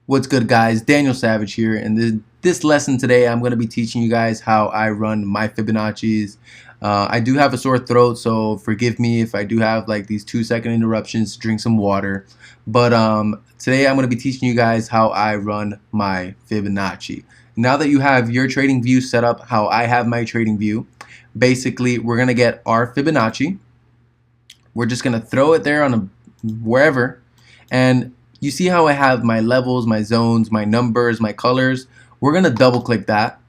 What's good, guys? Daniel Savage here, and this lesson today I'm going to be teaching you guys how I run my Fibonacci's. I do have a sore throat, so forgive me if I do have like these 2-second interruptions to drink some water. But today I'm going to be teaching you guys how I run my Fibonacci. Now that you have your trading view set up how I have my trading view, basically we're going to get our Fibonacci. We're just going to throw it there on wherever, and you see how I have my levels, my zones, my numbers, my colors. We're going to double click that.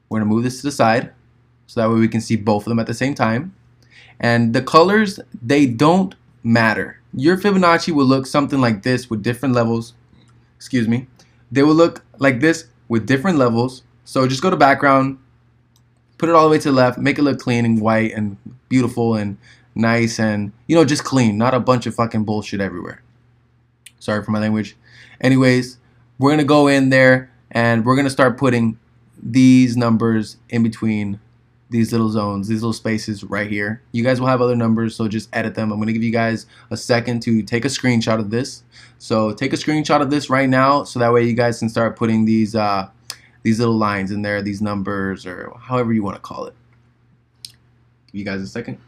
We're going to move this to the side so that way we can see both of them at the same time. And the colors, they don't matter. Your Fibonacci will look something like this with different levels. Excuse me. They will look like this with different levels. So just go to background, put it all the way to the left, make it look clean and white and beautiful and nice and, just clean, not a bunch of fucking bullshit everywhere. Sorry for my language. Anyways, we're going to go in there and we're going to start putting these numbers in between these little zones, these little spaces right here. You guys will have other numbers, so just edit them. I'm going to give you guys a second to take a screenshot of this. So take a screenshot of this right now so that way you guys can start putting these little lines in there, these numbers, or however you want to call it. Give you guys a second.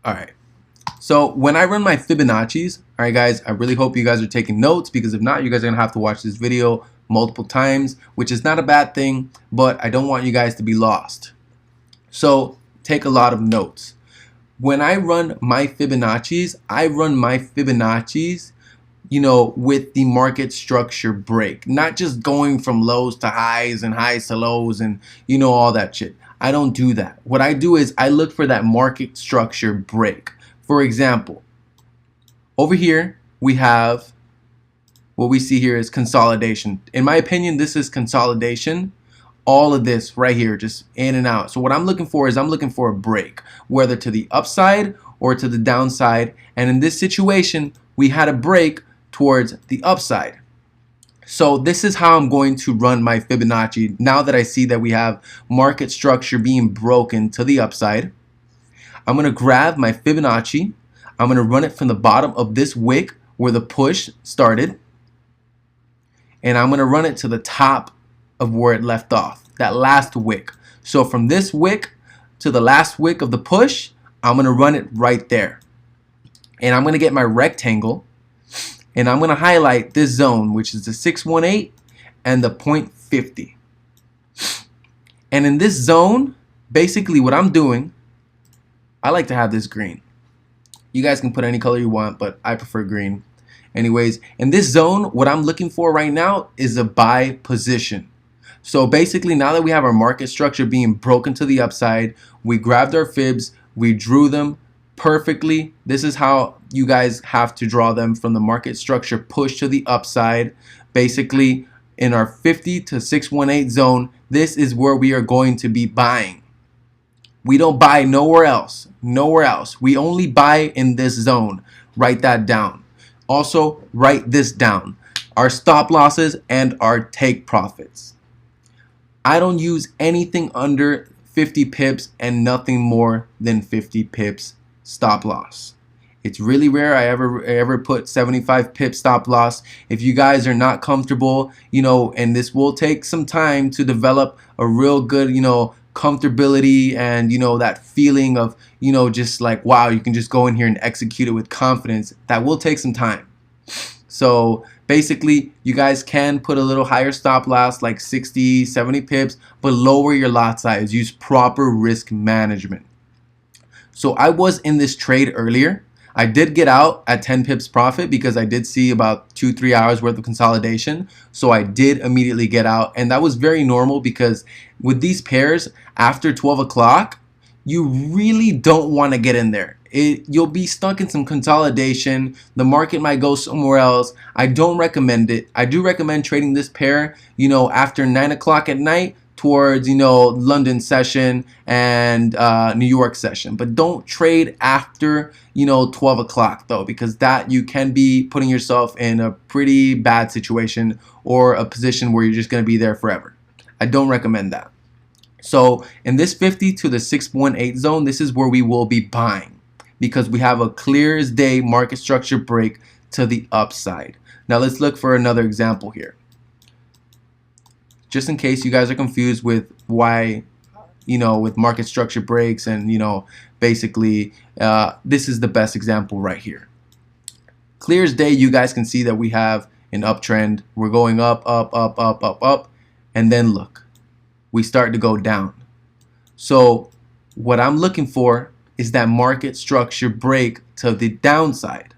Alright, so when I run my Fibonacci's, alright guys, I really hope you guys are taking notes, because if not, you guys are going to have to watch this video multiple times, which is not a bad thing, but I don't want you guys to be lost. So take a lot of notes. When I run my Fibonacci's, I run my Fibonacci's, with the market structure break, not just going from lows to highs and highs to lows and all that shit. I don't do that. What I do is I look for that market structure break. For example, over here we have what we see here is consolidation. In my opinion, this is consolidation. All of this right here, just in and out. So what I'm looking for is I'm looking for a break, whether to the upside or to the downside. And in this situation, we had a break towards the upside. So this is how I'm going to run my Fibonacci now that I see that we have market structure being broken to the upside. I'm going to grab my Fibonacci. I'm going to run it from the bottom of this wick where the push started. And I'm going to run it to the top of where it left off, that last wick. So from this wick to the last wick of the push, I'm going to run it right there. And I'm going to get my rectangle. And I'm going to highlight this zone, which is the 618 and the 0.50. And in this zone, basically what I'm doing, I like to have this green. You guys can put any color you want, but I prefer green. Anyways, in this zone, what I'm looking for right now is a buy position. So basically, now that we have our market structure being broken to the upside, we grabbed our fibs, we drew them perfectly. This is how you guys have to draw them from the market structure push to the upside. Basically, in our 50 to 618 zone, this is where we are going to be buying. We don't buy nowhere else. Nowhere else. We only buy in this zone. Write that down. Also, write this down. Our stop losses and our take profits. I don't use anything under 50 pips and nothing more than 50 pips stop loss. It's really rare I ever put 75 pip stop loss. If you guys are not comfortable, and this will take some time to develop a real good, comfortability and, that feeling of, just like, wow, you can just go in here and execute it with confidence. That will take some time. So basically, you guys can put a little higher stop loss, like 60, 70 pips, but lower your lot size. Use proper risk management. So I was in this trade earlier. I did get out at 10 pips profit because I did see about 2-3 hours worth of consolidation. So I did immediately get out, and that was very normal because with these pairs after 12 o'clock, you really don't want to get in there. You'll be stuck in some consolidation. The market might go somewhere else. I don't recommend it. I do recommend trading this pair, after 9 o'clock at night towards, London session and New York session. But don't trade after, 12 o'clock though, because that you can be putting yourself in a pretty bad situation or a position where you're just going to be there forever. I don't recommend that. So in this 50 to the 618 zone, this is where we will be buying. because we have a clear as day market structure break to the upside. Now let's look for another example here, just in case you guys are confused with why, with market structure breaks, and basically this is the best example right here. Clear as day, you guys can see that we have an uptrend. We're going up, up, up, up, up, up, and then look, we start to go down. So what I'm looking for is that market structure break to the downside.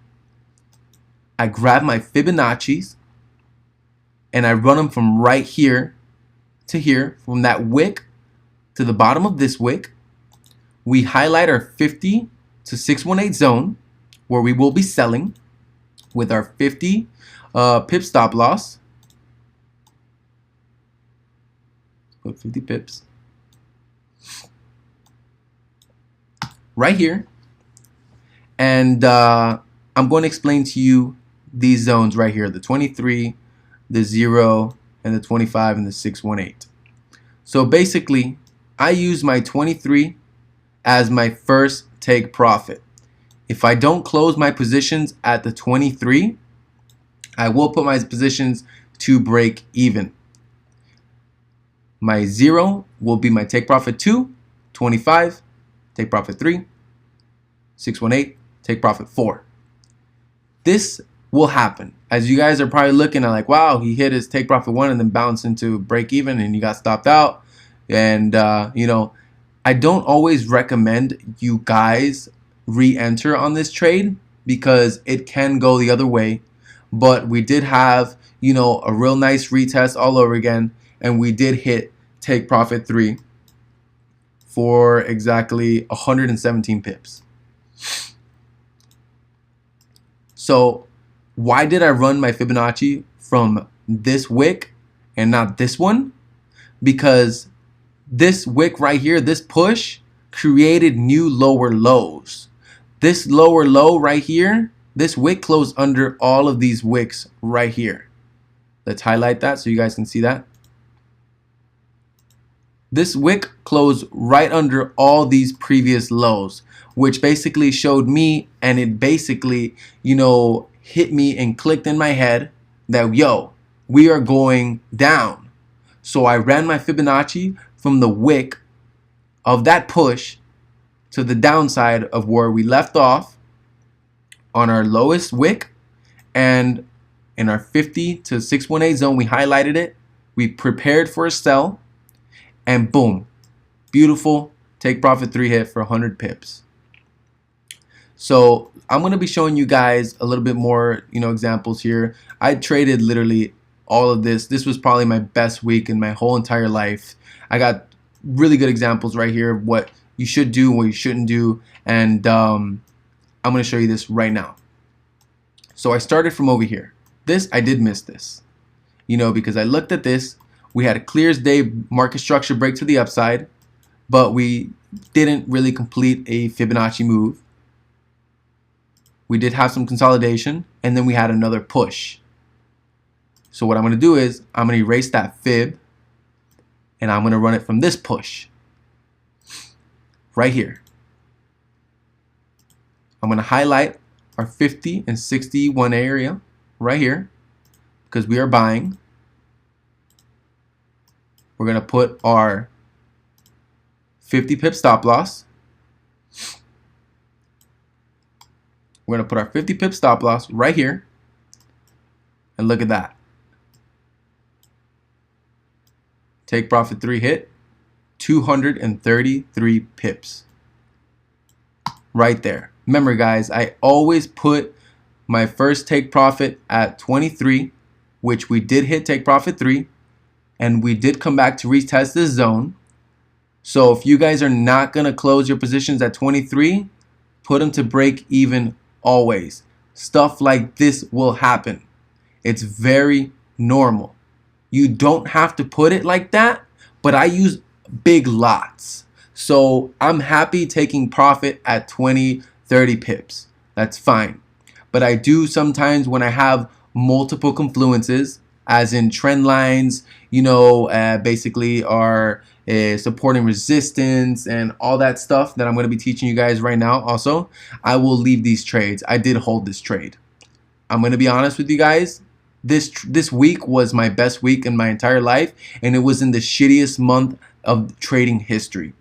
I grab my Fibonacci's and I run them from right here to here, from that wick to the bottom of this wick. We highlight our 50 to 618 zone where we will be selling with our 50 pip stop loss. Put 50 pips right here, and I'm going to explain to you these zones right here, the 23, the 0, and the 25, and the 618. So basically I use my 23 as my first take profit. If I don't close my positions at the 23, I will put my positions to break even. My 0 will be my take profit 2, 25, take profit 3, 618, take profit 4. This will happen. As you guys are probably looking at, like, wow, he hit his take profit 1 and then bounced into break even and you got stopped out. And I don't always recommend you guys re-enter on this trade because it can go the other way. But we did have, a real nice retest all over again, and we did hit take profit 3 for exactly 117 pips. So why did I run my Fibonacci from this wick and not this one? Because this wick right here, this push, created new lower lows. This lower low right here, this wick closed under all of these wicks right here. Let's highlight that so you guys can see that. This wick closed right under all these previous lows, which basically showed me, and it basically, hit me and clicked in my head that, yo, we are going down. So I ran my Fibonacci from the wick of that push to the downside of where we left off on our lowest wick, and in our 50 to 618 zone, we highlighted it. We prepared for a sell, and boom, beautiful take profit 3 hit for 100 pips. So I'm going to be showing you guys a little bit more, examples here. I traded literally all of this. This was probably my best week in my whole entire life. I got really good examples right here of what you should do and what you shouldn't do. And I'm going to show you this right now. So I started from over here. This, I did miss this, because I looked at this. We had a clear as day market structure break to the upside, but we didn't really complete a Fibonacci move. We did have some consolidation, and then we had another push. So what I'm going to do is I'm going to erase that fib, and I'm going to run it from this push right here. I'm going to highlight our 50 and 61 area right here because we are buying. We're going to put our 50 pip stop loss. We're going to put our 50 pip stop loss right here. And look at that. Take profit 3 hit. 233 pips. Right there. Remember, guys, I always put my first take profit at 23, which we did hit take profit 3. And we did come back to retest this zone. So if you guys are not going to close your positions at 23, put them to break even always. Stuff like this will happen. It's very normal. You don't have to put it like that, but I use big lots. So I'm happy taking profit at 20, 30 pips. That's fine. But I do sometimes when I have multiple confluences, as in trend lines, basically are, supporting resistance, and all that stuff that I'm going to be teaching you guys right now. Also, I will leave these trades. I did hold this trade. I'm going to be honest with you guys. This week was my best week in my entire life, and it was in the shittiest month of trading history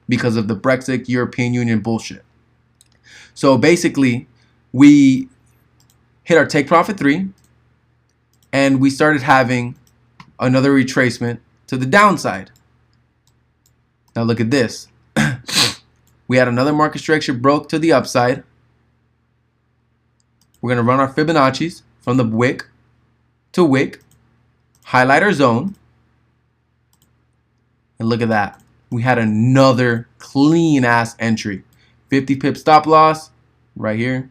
because of the Brexit European Union bullshit. So basically, we hit our take profit 3, and we started having another retracement to the downside. Now look at this. We had another market structure broke to the upside. We're going to run our Fibonacci's from the wick to wick, highlight our zone, and look at that. We had another clean ass entry. 50 pip stop loss right here.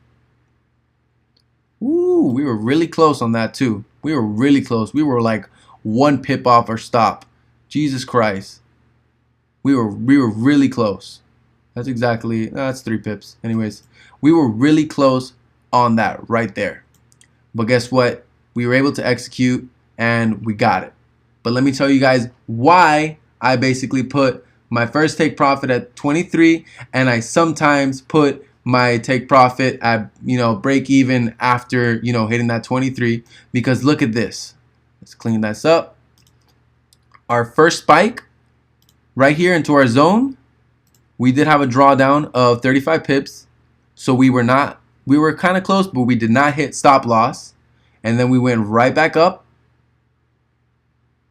Ooh, we were really close on that too. We were really close. We were like 1 pip off our stop. Jesus Christ. We were really close. That's exactly, that's 3 pips. Anyways, we were really close on that right there. But guess what? We were able to execute and we got it. But let me tell you guys why I basically put my first take profit at 23, and I sometimes put my take profit at, break even after, hitting that 23. Because look at this. Let's clean this up. Our first spike right here into our zone, we did have a drawdown of 35 pips. So we were kind of close, but we did not hit stop loss. And then we went right back up.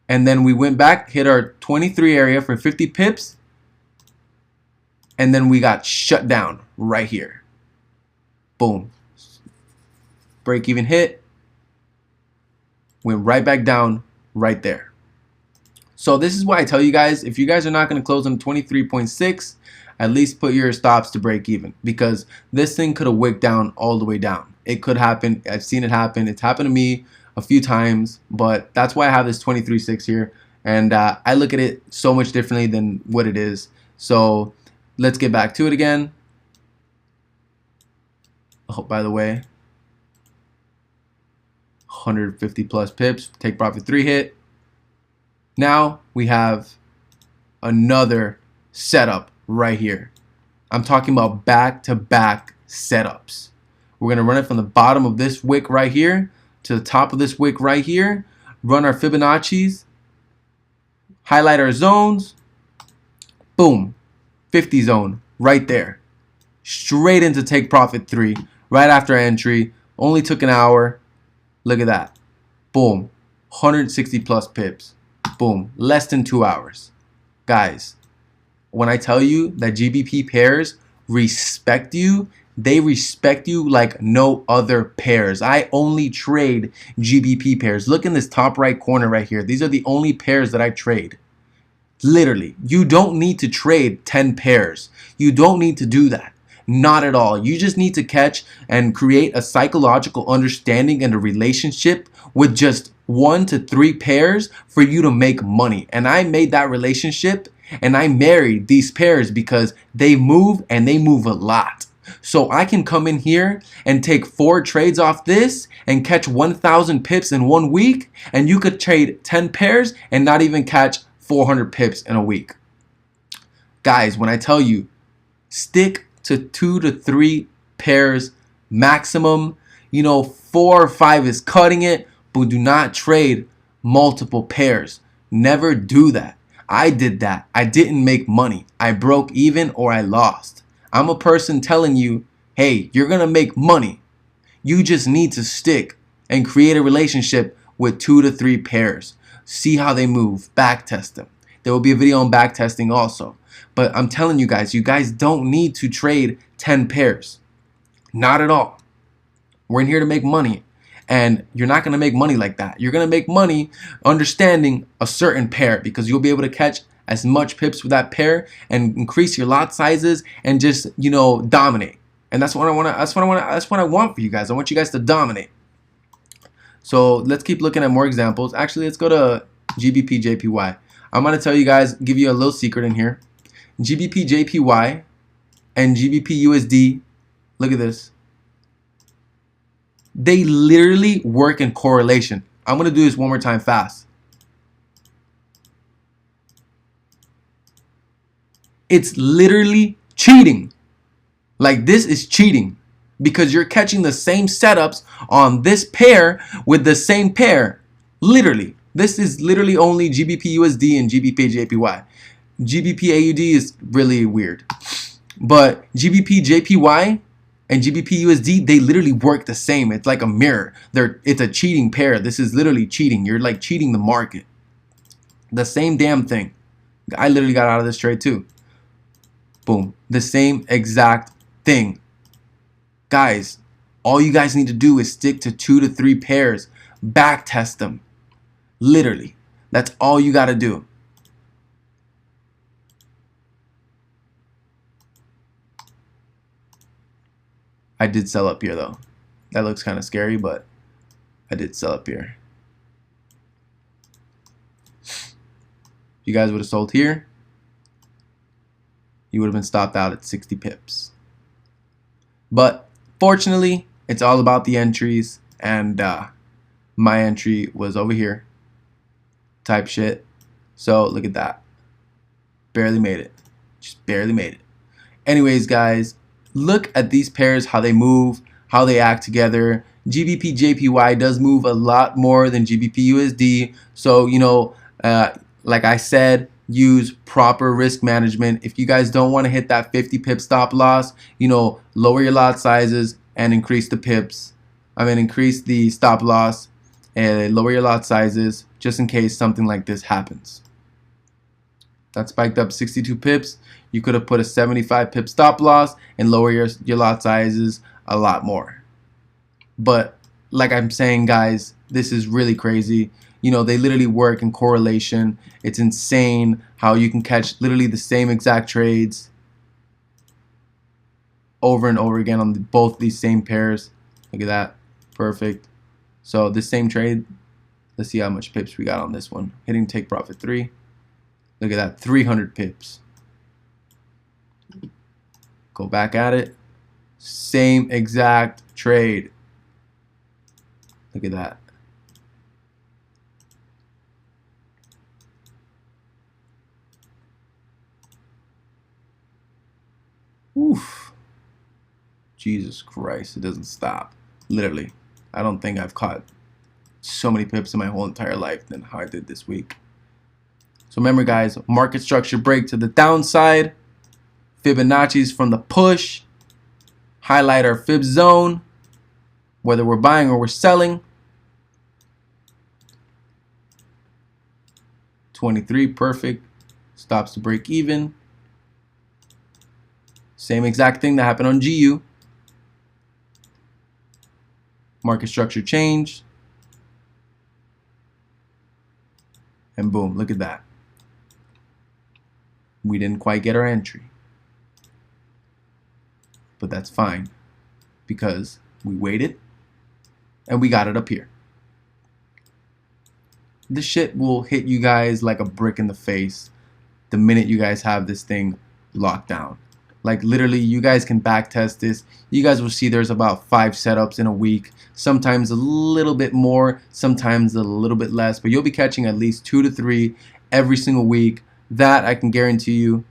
And then we went back, hit our 23 area for 50 pips. And then we got shut down right here. Boom. Break even hit. Went right back down right there. So this is why I tell you guys, if you guys are not going to close on 23.6, at least put your stops to break even, because this thing could have wicked down all the way down. It could happen. I've seen it happen. It's happened to me a few times, but that's why I have this 23.6 here, and I look at it so much differently than what it is. So let's get back to it again. Oh, by the way, 150 plus pips, take profit 3 hit. Now we have another setup right here. I'm talking about back-to-back setups. We're going to run it from the bottom of this wick right here to the top of this wick right here. Run our Fibonacci's. Highlight our zones. Boom. 50 zone right there. Straight into take profit 3 right after entry. Only took an hour. Look at that. Boom. 160 plus pips. Boom. Less than 2 hours. Guys, when I tell you that GBP pairs respect you, they respect you like no other pairs. I only trade GBP pairs. Look in this top right corner right here. These are the only pairs that I trade. Literally, you don't need to trade 10 pairs. You don't need to do that. Not at all. You just need to catch and create a psychological understanding and a relationship with just 1 to 3 pairs for you to make money. And I made that relationship, and I married these pairs because they move, and they move a lot. So I can come in here and take 4 trades off this and catch 1,000 pips in 1 week, and you could trade 10 pairs and not even catch 400 pips in a week. Guys, when I tell you, stick to 2 to 3 pairs maximum. 4 or 5 is cutting it, but do not trade multiple pairs. Never do that. I did that. I didn't make money. I broke even or I lost. I'm a person telling you, hey, you're going to make money. You just need to stick and create a relationship with 2 to 3 pairs. See how they move. Back test them. There will be a video on back testing also. But I'm telling you guys don't need to trade 10 pairs. Not at all. We're in here to make money. And you're not going to make money like that. You're going to make money understanding a certain pair, because you'll be able to catch as much pips with that pair and increase your lot sizes and just, dominate. And that's what I want. That's what I want for you guys. I want you guys to dominate. So let's keep looking at more examples. Actually, let's go to GBP JPY. I'm going to tell you guys, give you a little secret in here. GBP JPY and GBP USD, look at this. They literally work in correlation. I'm going to do this one more time fast. It's literally cheating. Like, this is cheating because you're catching the same setups on this pair with the same pair. Literally. This is literally only GBP USD and GBP JPY. GBP AUD is really weird. But GBP JPY and GBP USD, they literally work the same. It's like a mirror. It's a cheating pair. This is literally cheating. You're like cheating the market. The same damn thing. I literally got out of this trade too. Boom. The same exact thing. Guys, all you guys need to do is stick to 2 to 3 pairs. Back test them. Literally. That's all you got to do. I did sell up here though. That looks kind of scary, but I did sell up here. If you guys would have sold here, you would have been stopped out at 60 pips. But fortunately, it's all about the entries, and my entry was over here type shit. So look at that. Barely made it. Just barely made it. Anyways, guys, look at these pairs, how they move, how they act together. GBP JPY does move a lot more than GBP USD. So, you know, like I said, use proper risk management. If you guys don't want to hit that 50 pip stop loss, you know, lower your lot sizes and increase the pips. Increase the stop loss and lower your lot sizes just in case something like this happens. That spiked up 62 pips. You could have put a 75 pip stop loss and lower your lot sizes a lot more. But like I'm saying, guys, this is really crazy. You know, they literally work in correlation. It's insane how you can catch literally the same exact trades over and over again on both these same pairs. Look at that. Perfect. So this same trade, let's see how much pips we got on this one. Hitting take profit 3. Look at that, 300 pips. Go back at it. Same exact trade. Look at that. Oof. Jesus Christ, it doesn't stop. Literally. I don't think I've caught so many pips in my whole entire life than how I did this week. So remember, guys, market structure break to the downside. Fibonacci's from the push. Highlight our Fibs zone, whether we're buying or we're selling. 23, perfect. Stops to break even. Same exact thing that happened on GU. Market structure changed. And boom, look at that. We didn't quite get our entry. But that's fine because we waited and we got it up here. This shit will hit you guys like a brick in the face the minute you guys have this thing locked down. Like literally, you guys can back test this. You guys will see there's about 5 setups in a week. Sometimes a little bit more, sometimes a little bit less, but you'll be catching at least 2 to 3 every single week. That I can guarantee you.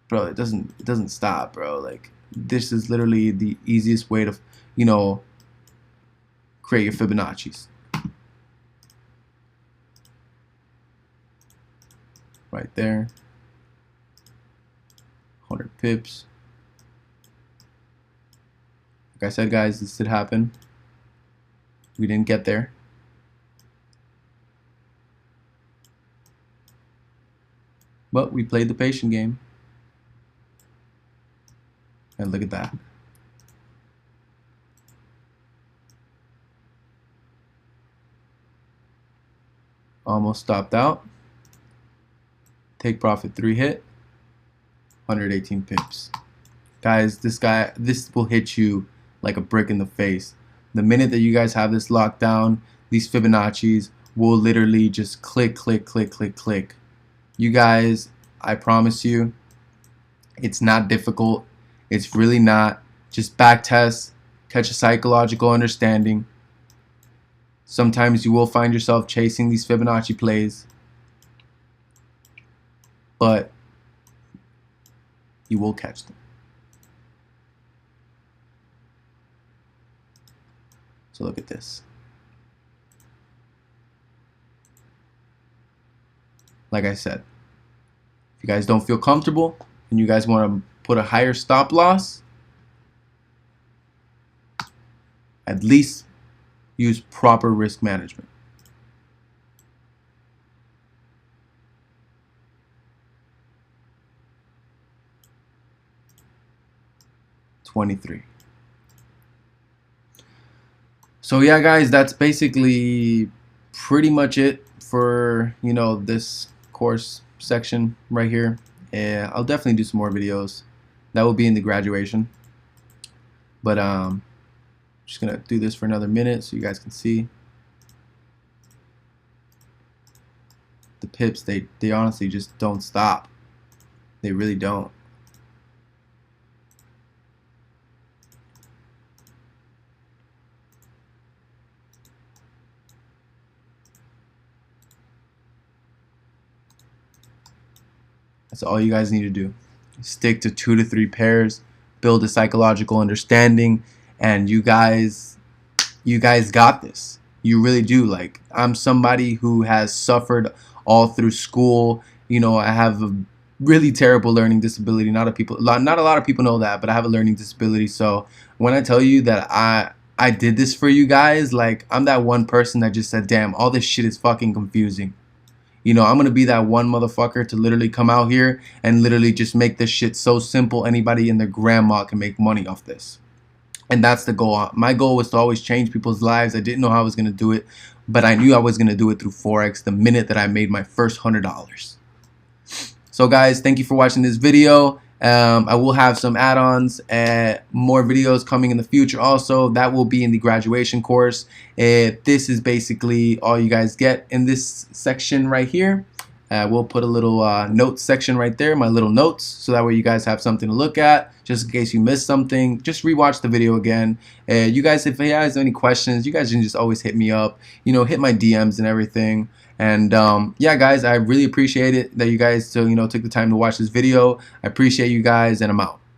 Bro, it doesn't stop, bro. Like, this is literally the easiest way to, you know, create your Fibonacci's. Right there. 100 pips. Like I said, guys, this did happen. We didn't get there. But we played the patient game. And look at that. Almost stopped out. Take profit 3 hit. 118 pips. Guys, this will hit you like a brick in the face. The minute that you guys have this locked down, these Fibonacci's will literally just click, click, click, click, click. You guys, I promise you, it's not difficult. It's really not. Just back test, catch a psychological understanding. Sometimes you will find yourself chasing these Fibonacci plays. But you will catch them. So look at this. Like I said, if you guys don't feel comfortable and you guys want to put a higher stop loss, at least use proper risk management. $23. So yeah, guys, that's basically pretty much it for, you know, this course section right here. I'll definitely do some more videos. That will be in the graduation. But just gonna do this for another minute so you guys can see. The pips, they honestly just don't stop. They really don't. That's all you guys need to do. Stick to 2 to 3 pairs, build a psychological understanding, and you guys got this. You really do. Like, I'm somebody who has suffered all through school. You know, I have a really terrible learning disability. Not a lot of people know that, but I have a learning disability. So when I tell you that I did this for you guys, like, I'm that one person that just said, damn, all this shit is fucking confusing. You know, I'm going to be that one motherfucker to literally come out here and literally just make this shit so simple anybody and their grandma can make money off this. And that's the goal. My goal was to always change people's lives. I didn't know how I was going to do it, but I knew I was going to do it through Forex the minute that I made my first $100. So guys, thank you for watching this video. I will have some add-ons and more videos coming in the future also. That will be in the graduation course. This is basically all you guys get in this section right here. We'll put a little notes section right there, my little notes, so that way you guys have something to look at just in case you missed something. Just rewatch the video again. You guys, if you guys have any questions, you guys can just always hit me up, you know, hit my DMs and everything. And yeah, guys, I really appreciate it that you guys still, you know, took the time to watch this video. I appreciate you guys, and I'm out.